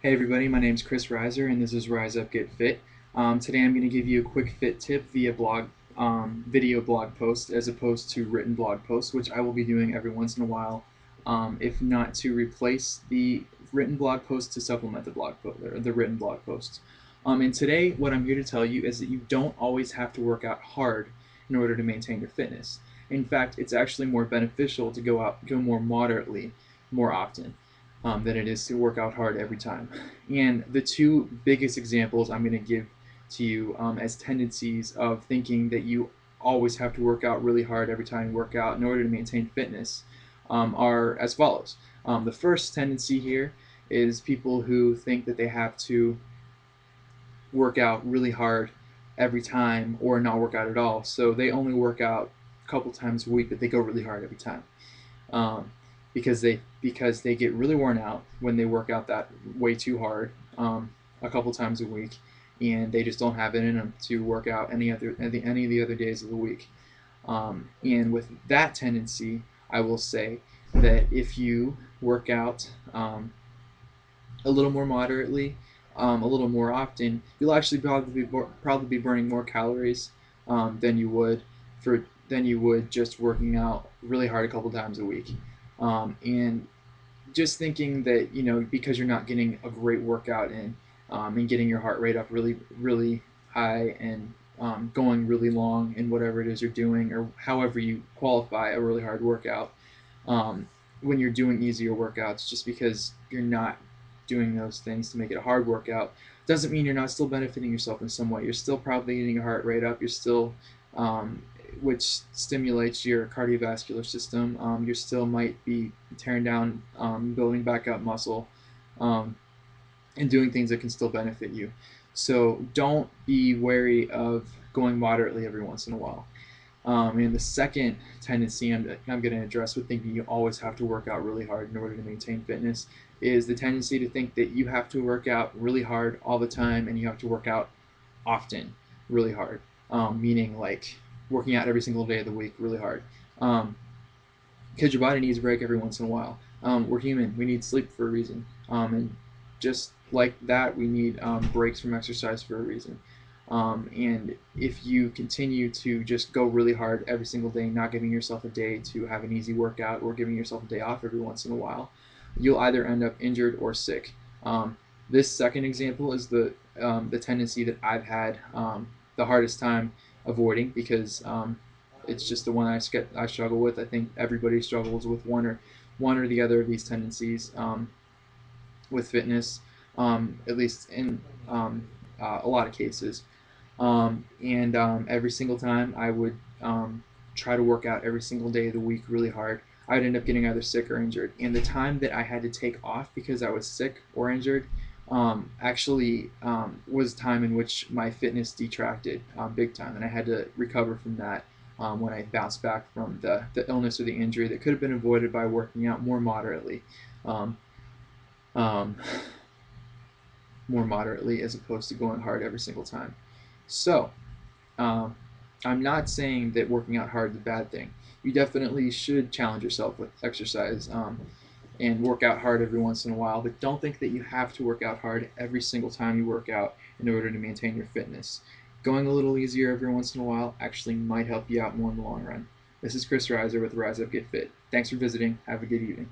Hey everybody, my name is Chris Rizer and this is Rise Up Get Fit. Today I'm going to give you a quick fit tip via video blog post as opposed to written blog post, which I will be doing every once in a while, if not to replace the written blog post, to supplement the written blog posts. And today what I'm here to tell you is that you don't always have to work out hard in order to maintain your fitness. In fact, it's actually more beneficial to go more moderately more often than it is to work out hard every time. And the two biggest examples I'm going to give to you as tendencies of thinking that you always have to work out really hard every time you work out in order to maintain fitness are as follows. The first tendency here is people who think that they have to work out really hard every time or not work out at all. So they only work out a couple times a week, but they go really hard every time. Because they get really worn out when they work out that way too hard a couple times a week, and they just don't have it in them to work out any of the other days of the week. And with that tendency, I will say that if you work out a little more moderately, a little more often, you'll actually probably be burning more calories than you would just working out really hard a couple times a week. And just thinking that because you're not getting a great workout in and getting your heart rate up really high and going really long in whatever it is you're doing, or however you qualify a really hard workout, when you're doing easier workouts, just because you're not doing those things to make it a hard workout doesn't mean you're not still benefiting yourself in some way. You're still probably getting your heart rate up. You're still which stimulates your cardiovascular system. You still might be tearing down, building back up muscle, and doing things that can still benefit you. So don't be wary of going moderately every once in a while. And the second tendency I'm going to address with thinking you always have to work out really hard in order to maintain fitness is the tendency to think that you have to work out really hard all the time and you have to work out often really hard, meaning like working out every single day of the week really hard. Because your body needs a break every once in a while. We're human. We need sleep for a reason. And just like that, we need breaks from exercise for a reason. And if you continue to just go really hard every single day, not giving yourself a day to have an easy workout or giving yourself a day off every once in a while, you'll either end up injured or sick. This second example is the tendency that I've had the hardest time avoiding, because it's just the one I struggle with. I think everybody struggles with one or the other of these tendencies with fitness, at least in a lot of cases. And every single time I would try to work out every single day of the week really hard, I'd end up getting either sick or injured. And the time that I had to take off because I was sick or injured actually was time in which my fitness detracted big time, and I had to recover from that when I bounced back from the illness or the injury that could have been avoided by working out um, um, more moderately as opposed to going hard every single time. So, um, I'm not saying that working out hard is a bad thing. You definitely should challenge yourself with exercise and work out hard every once in a while, but don't think that you have to work out hard every single time you work out in order to maintain your fitness. Going a little easier every once in a while actually might help you out more in the long run. This is Chris Rizer with Rise Up Get Fit. Thanks for visiting. Have a good evening.